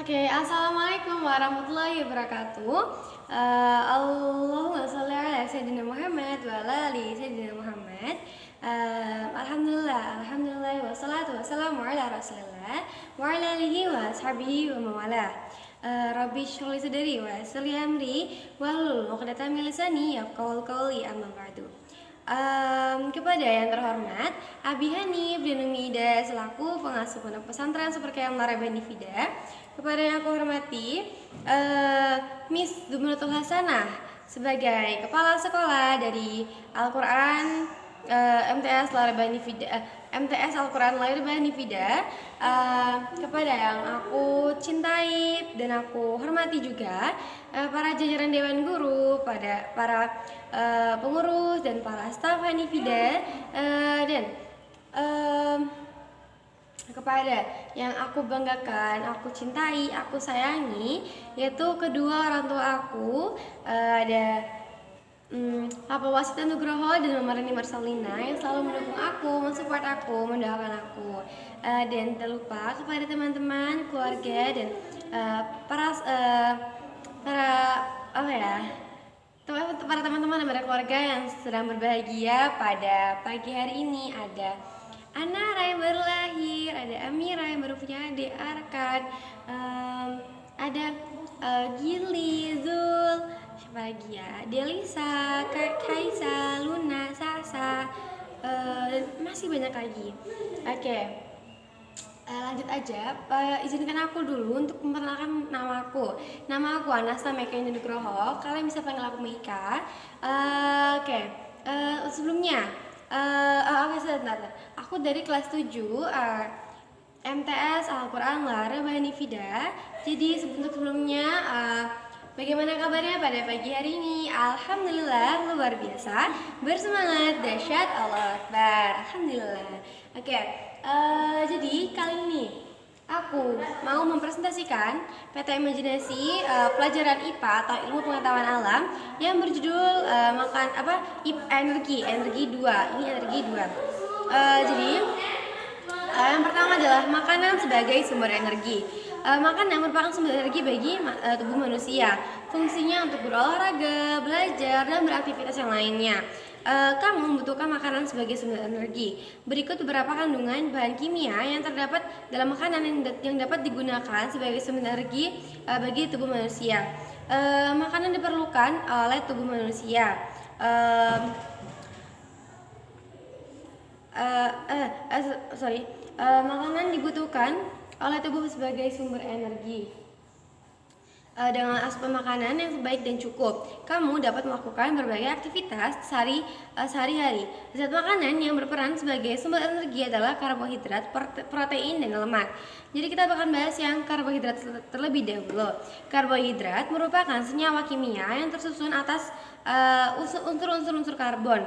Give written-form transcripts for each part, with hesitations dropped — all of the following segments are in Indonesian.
Oke, assalamualaikum warahmatullahi wabarakatuh. Allahumma sholli ala sayyidina Muhammad wa ala ali sayyidina Muhammad. Alhamdulillah, wassalatu wassalamu ala Rasulillah wa ala alihi wa ashabihi wa mawalah. Rabbi shrah li sadri wa yassir li amri wahlul 'uqdatam min lisani yafqahu qawli amma ba'du. Kepada yang terhormat Abi Hanif dan Umi Ida selaku pengasuh pondok pesantren Superkaya Marabani Fida, kepada yang aku hormati Miss Dumratul Hasanah sebagai kepala sekolah dari Al-Quran MTS Larabani Fida, MTS Al-Quran Larabani Fida, kepada yang aku cintai dan aku hormati juga para jajaran dewan guru, pada para pengurus dan para staf Hanifida, dan kepada yang aku banggakan, aku cintai, aku sayangi, yaitu kedua orang tua aku, ada Papa Wasit Nugroho dan Mama Reni Marcelina yang selalu mendukung aku, mensupport aku, mendoakan aku, dan tak lupa kepada teman-teman, keluarga dan para teman-teman dan para keluarga yang sedang berbahagia pada pagi hari ini. Ada Anara yang baru lahir, ada Amira yang baru punya adik Arkan, ada Gili, Zul, siapa lagi ya, Delisa, Kaisa, Luna, Sasa, dan masih banyak lagi. Oke. Lanjut aja, izinkan aku dulu untuk memperkenalkan namaku. Nama aku Anasta Meka Nugroho, kalian bisa panggil aku Meka. Sebelumnya, sebentar. Aku dari kelas 7 MTS Al-Quran Larabani Fida. Jadi sebelumnya, bagaimana kabarnya pada pagi hari ini? Alhamdulillah luar biasa, bersemangat, dahsyat, Allah Akbar. Alhamdulillah. Jadi kali ini aku mau mempresentasikan PT Imajinasi pelajaran IPA atau Ilmu Pengetahuan Alam yang berjudul energi 2. Ini energi 2. Yang pertama adalah makanan sebagai sumber energi. Makanan merupakan sumber energi bagi tubuh manusia. Fungsinya untuk berolahraga, belajar, dan beraktivitas yang lainnya. Kamu membutuhkan makanan sebagai sumber energi. Berikut beberapa kandungan bahan kimia yang terdapat dalam makanan yang dapat digunakan sebagai sumber energi bagi tubuh manusia. Makanan diperlukan oleh tubuh manusia. Makanan dibutuhkan oleh tubuh sebagai sumber energi. Dengan asupan makanan yang baik dan cukup, kamu dapat melakukan berbagai aktivitas sehari-hari. Zat makanan yang berperan sebagai sumber energi adalah karbohidrat, protein, dan lemak. Jadi kita akan bahas yang karbohidrat terlebih dahulu. Karbohidrat merupakan senyawa kimia yang tersusun atas unsur-unsur karbon.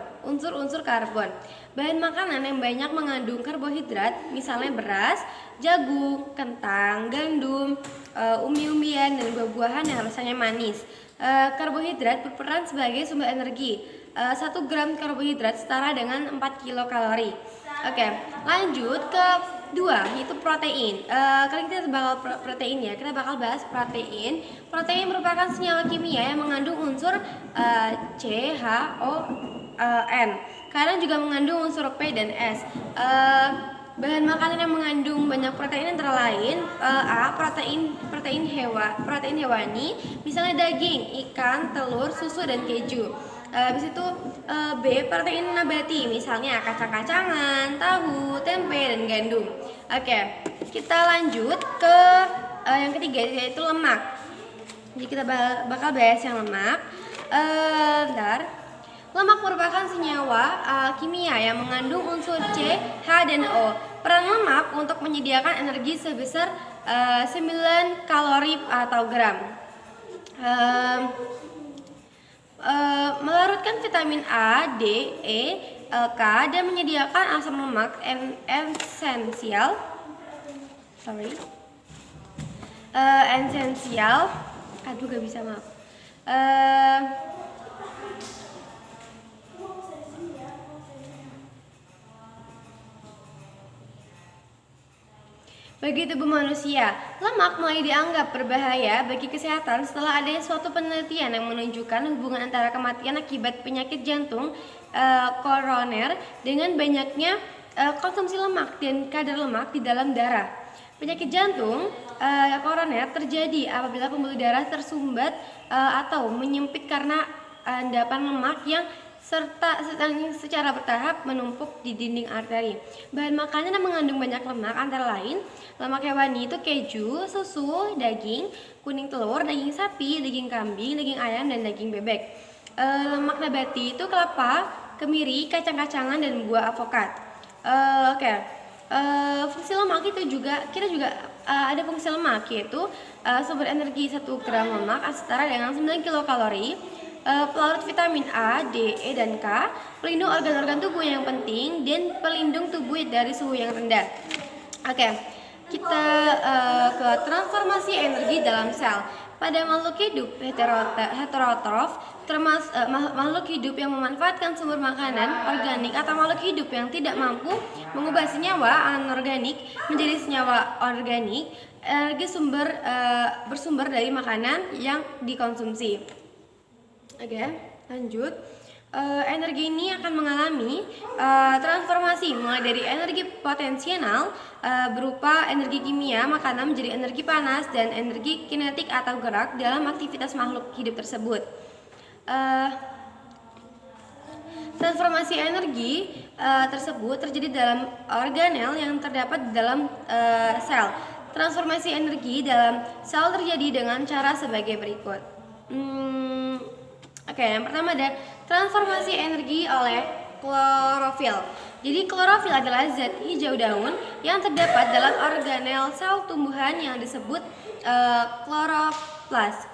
Bahan makanan yang banyak mengandung karbohidrat, misalnya beras, jagung, kentang, gandum, umbi-umbian, dan buah-buahan yang rasanya manis. Karbohidrat berperan sebagai sumber energi. 1 gram karbohidrat setara dengan 4 kilokalori. Lanjut ke 2, yaitu protein. Kali ini kita bakal protein ya. Kita bakal bahas protein. Protein merupakan senyawa kimia yang mengandung unsur CHON. Kadang juga mengandung unsur P dan S. Bahan makanan yang mengandung banyak protein antara lain protein hewani, misalnya daging, ikan, telur, susu, dan keju. Habis itu B, protein nabati, misalnya kacang-kacangan, tahu, tempe, dan gandum. Kita lanjut ke yang ketiga, yaitu lemak. Jadi kita bakal bahas yang lemak. Lemak merupakan senyawa kimia yang mengandung unsur C, H, dan O. Peran lemak untuk menyediakan energi sebesar 9 kalori atau gram. Melarutkan vitamin A, D, E, K, dan menyediakan asam lemak esensial. Gak bisa, maaf. Bagi tubuh manusia, lemak mulai dianggap berbahaya bagi kesehatan setelah adanya suatu penelitian yang menunjukkan hubungan antara kematian akibat penyakit jantung koroner dengan banyaknya konsumsi lemak dan kadar lemak di dalam darah. Penyakit jantung koroner terjadi apabila pembuluh darah tersumbat atau menyempit karena endapan lemak yang serta secara bertahap menumpuk di dinding arteri. Bahan makanan yang mengandung banyak lemak antara lain lemak hewani itu keju, susu, daging, kuning telur, daging sapi, daging kambing, daging ayam, dan daging bebek. Lemak nabati itu kelapa, kemiri, kacang-kacangan, dan buah avokat. Fungsi lemak itu juga kita juga ada fungsi lemak yaitu sumber energi 1 gram lemak setara dengan 9 kilokalori. Pelarut vitamin A, D, E, dan K, pelindung organ-organ tubuh yang penting, dan pelindung tubuh dari suhu yang rendah. Kita ke transformasi energi dalam sel. Pada makhluk hidup heterotrof, makhluk hidup yang memanfaatkan sumber makanan organik atau makhluk hidup yang tidak mampu mengubah senyawa anorganik menjadi senyawa organik, energi bersumber dari makanan yang dikonsumsi. Lanjut. Energi ini akan mengalami transformasi mulai dari energi potensial berupa energi kimia makanan menjadi energi panas dan energi kinetik atau gerak dalam aktivitas makhluk hidup tersebut. Transformasi energi tersebut terjadi dalam organel yang terdapat di dalam sel. Transformasi energi dalam sel terjadi dengan cara sebagai berikut. Yang pertama ada transformasi energi oleh klorofil. Jadi klorofil adalah zat hijau daun yang terdapat dalam organel sel tumbuhan yang disebut kloroplas.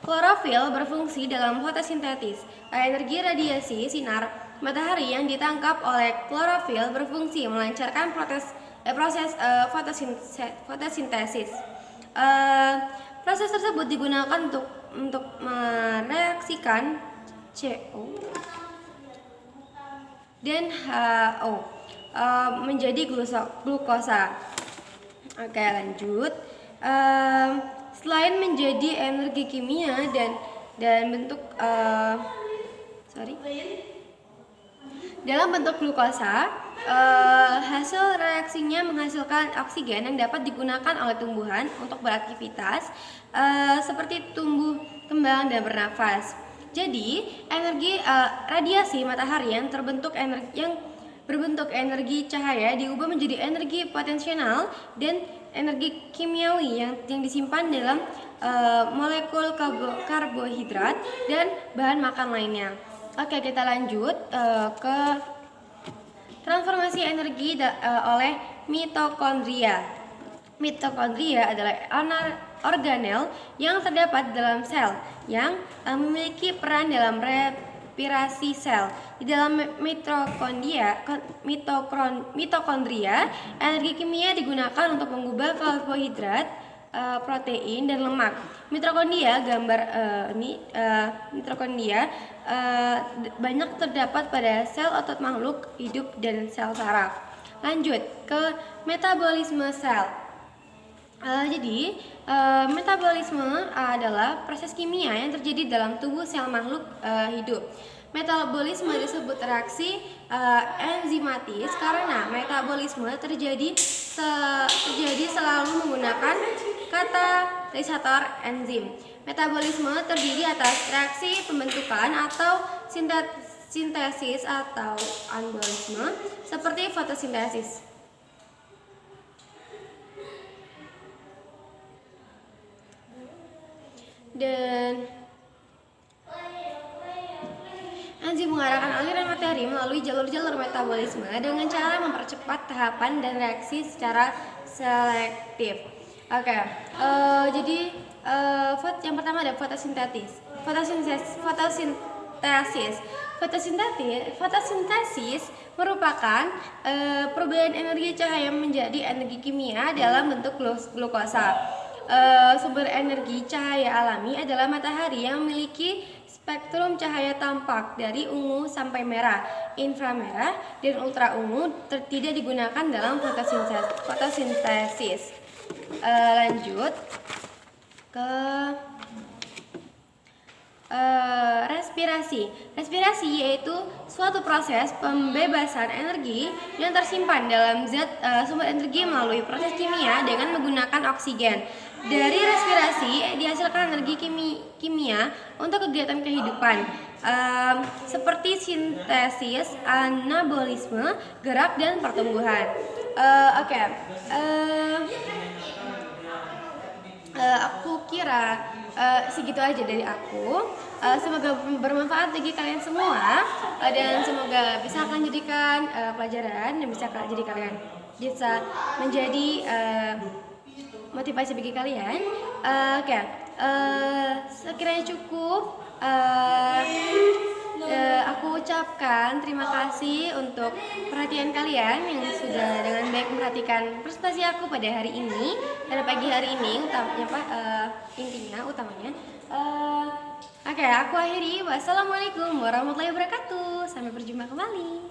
Klorofil berfungsi dalam fotosintesis. Energi radiasi sinar matahari yang ditangkap oleh klorofil berfungsi melancarkan proses fotosintesis. Proses tersebut digunakan untuk mereaksikan CO dan HO menjadi glukosa. Lanjut. Selain menjadi energi kimia dan bentuk dalam bentuk glukosa, hasil reaksinya menghasilkan oksigen yang dapat digunakan oleh tumbuhan untuk beraktivitas seperti tumbuh kembang dan bernafas. Jadi energi radiasi matahari yang berbentuk energi cahaya diubah menjadi energi potensial dan energi kimiawi yang disimpan dalam molekul karbohidrat dan bahan makan lainnya. Kita lanjut ke transformasi energi oleh mitokondria. Mitokondria adalah organel yang terdapat dalam sel yang memiliki peran dalam respirasi sel. Di dalam mitokondria, energi kimia digunakan untuk mengubah karbohidrat, protein, dan lemak. Mitokondria banyak terdapat pada sel otot makhluk hidup dan sel saraf. Lanjut ke metabolisme sel. Metabolisme adalah proses kimia yang terjadi dalam tubuh sel makhluk hidup. Metabolisme disebut reaksi enzimatis karena metabolisme terjadi selalu menggunakan katalisator enzim. Metabolisme terdiri atas reaksi pembentukan atau sintesis atau anabolisme seperti fotosintesis. Dan enzim mengarahkan aliran materi melalui jalur-jalur metabolisme dengan cara mempercepat tahapan dan reaksi secara selektif. Yang pertama ada fotosintesis. Fotosintesis merupakan perubahan energi cahaya menjadi energi kimia dalam bentuk glukosa. Sumber energi cahaya alami adalah matahari yang memiliki spektrum cahaya tampak dari ungu sampai merah, inframerah, dan ultra ungu tidak digunakan dalam fotosintesis. Lanjut ke respirasi. Respirasi yaitu suatu proses pembebasan energi yang tersimpan dalam zat sumber energi melalui proses kimia dengan menggunakan oksigen. Dari respirasi dihasilkan energi kimia untuk kegiatan kehidupan seperti sintesis, anabolisme, gerak, dan pertumbuhan. Aku kira segitu aja dari aku. Semoga bermanfaat bagi kalian semua dan semoga bisa kalian jadikan pelajaran dan bisa jadi kalian bisa menjadi motivasi bagi kalian. Sekiranya cukup. Aku ucapkan terima kasih untuk perhatian kalian yang sudah dengan baik memperhatikan presentasi aku pada hari ini, pada pagi hari ini, utamanya. Aku akhiri. Wassalamualaikum warahmatullahi wabarakatuh. Sampai berjumpa kembali.